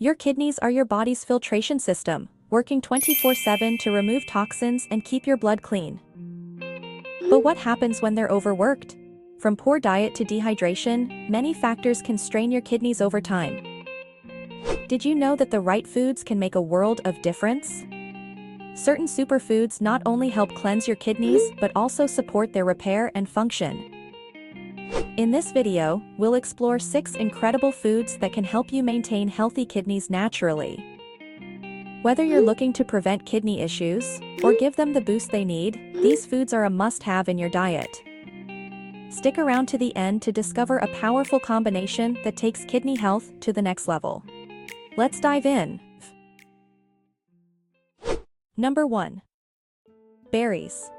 Your kidneys are your body's filtration system, working 24/7 to remove toxins and keep your blood clean. But what happens when they're overworked? From poor diet to dehydration, many factors can strain your kidneys over time. Did you know that the right foods can make a world of difference? Certain superfoods not only help cleanse your kidneys but also support their repair and function. In this video, we'll explore 6 incredible foods that can help you maintain healthy kidneys naturally. Whether you're looking to prevent kidney issues or give them the boost they need, these foods are a must-have in your diet. Stick around to the end to discover a powerful combination that takes kidney health to the next level. Let's dive in. Number 1. Berries.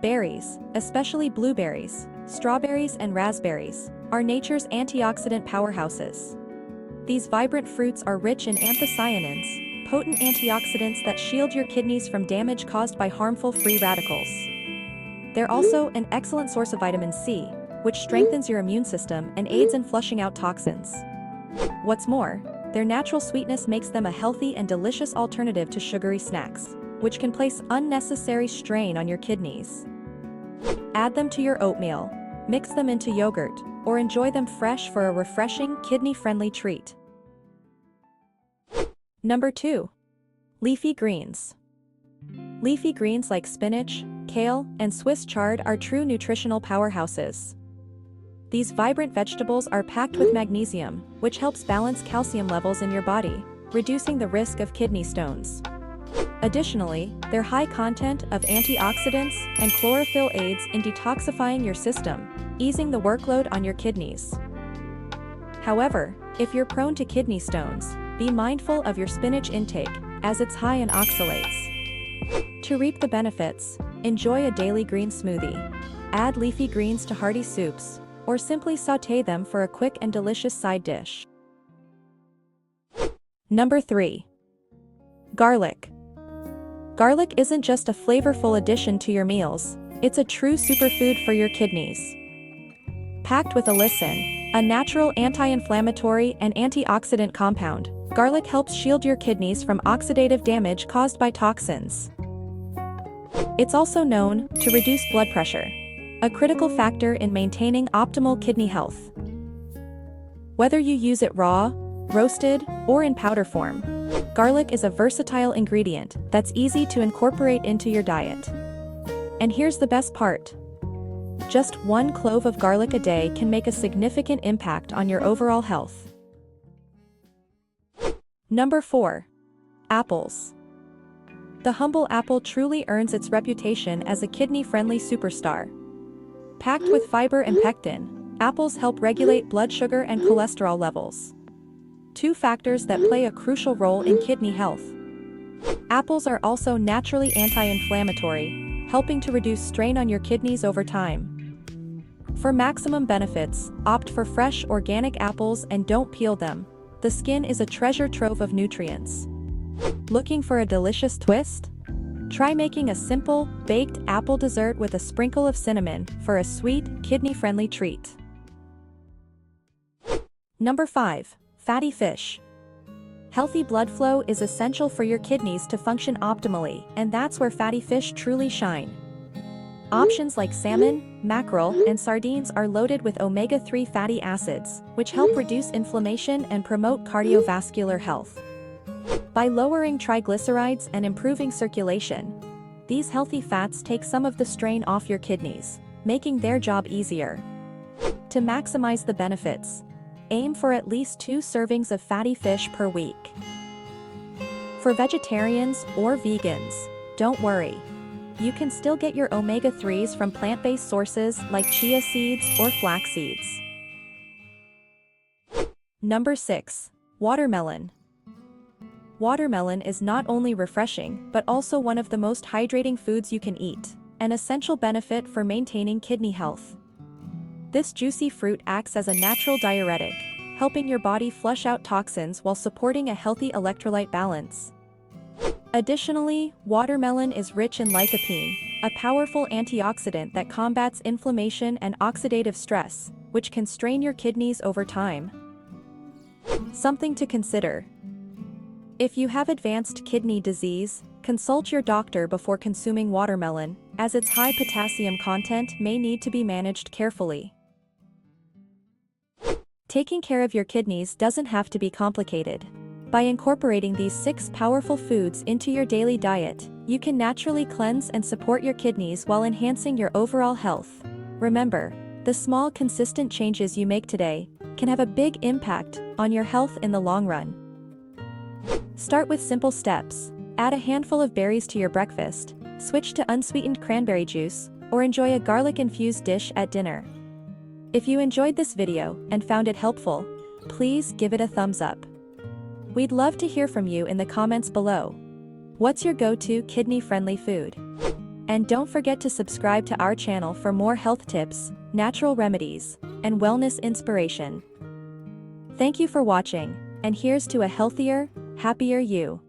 Berries, especially blueberries, strawberries and raspberries, are nature's antioxidant powerhouses. These vibrant fruits are rich in anthocyanins, potent antioxidants that shield your kidneys from damage caused by harmful free radicals. They're also an excellent source of vitamin C, which strengthens your immune system and aids in flushing out toxins. What's more, their natural sweetness makes them a healthy and delicious alternative to sugary snacks, which can place unnecessary strain on your kidneys. Add them to your oatmeal, mix them into yogurt, or enjoy them fresh for a refreshing, kidney-friendly treat. Number 2. Leafy greens. Leafy greens like spinach, kale, and Swiss chard are true nutritional powerhouses. These vibrant vegetables are packed with magnesium, which helps balance calcium levels in your body, reducing the risk of kidney stones. Additionally, their high content of antioxidants and chlorophyll aids in detoxifying your system, easing the workload on your kidneys. However, if you're prone to kidney stones, be mindful of your spinach intake, as it's high in oxalates. To reap the benefits, enjoy a daily green smoothie. Add leafy greens to hearty soups, or simply sauté them for a quick and delicious side dish. Number 3. Garlic. Garlic isn't just a flavorful addition to your meals, it's a true superfood for your kidneys. Packed with allicin, a natural anti-inflammatory and antioxidant compound, garlic helps shield your kidneys from oxidative damage caused by toxins. It's also known to reduce blood pressure, a critical factor in maintaining optimal kidney health. Whether you use it raw, roasted, or in powder form, garlic is a versatile ingredient that's easy to incorporate into your diet. And here's the best part. Just 1 clove of garlic a day can make a significant impact on your overall health. Number 4. Apples. The humble apple truly earns its reputation as a kidney-friendly superstar. Packed with fiber and pectin, apples help regulate blood sugar and cholesterol levels, 2 factors that play a crucial role in kidney health. Apples are also naturally anti-inflammatory, helping to reduce strain on your kidneys over time. For maximum benefits, opt for fresh organic apples and don't peel them. The skin is a treasure trove of nutrients. Looking for a delicious twist? Try making a simple, baked apple dessert with a sprinkle of cinnamon for a sweet, kidney-friendly treat. Number 5. Fatty fish. Healthy blood flow is essential for your kidneys to function optimally, and that's where fatty fish truly shine. Options like salmon, mackerel, and sardines are loaded with omega-3 fatty acids, which help reduce inflammation and promote cardiovascular health. By lowering triglycerides and improving circulation, these healthy fats take some of the strain off your kidneys, making their job easier. To maximize the benefits, aim for at least 2 servings of fatty fish per week. For vegetarians or vegans, don't worry. You can still get your omega-3s from plant-based sources like chia seeds or flax seeds. Number 6. Watermelon. Watermelon is not only refreshing but also one of the most hydrating foods you can eat, an essential benefit for maintaining kidney health. This juicy fruit acts as a natural diuretic, helping your body flush out toxins while supporting a healthy electrolyte balance. Additionally, watermelon is rich in lycopene, a powerful antioxidant that combats inflammation and oxidative stress, which can strain your kidneys over time. Something to consider. If you have advanced kidney disease, consult your doctor before consuming watermelon, as its high potassium content may need to be managed carefully. Taking care of your kidneys doesn't have to be complicated. By incorporating these 6 powerful foods into your daily diet, you can naturally cleanse and support your kidneys while enhancing your overall health. Remember, the small consistent changes you make today can have a big impact on your health in the long run. Start with simple steps. Add a handful of berries to your breakfast, switch to unsweetened cranberry juice, or enjoy a garlic-infused dish at dinner. If you enjoyed this video and found it helpful, please give it a thumbs up. We'd love to hear from you in the comments below. What's your go-to kidney-friendly food? And don't forget to subscribe to our channel for more health tips, natural remedies, and wellness inspiration. Thank you for watching, and here's to a healthier, happier you.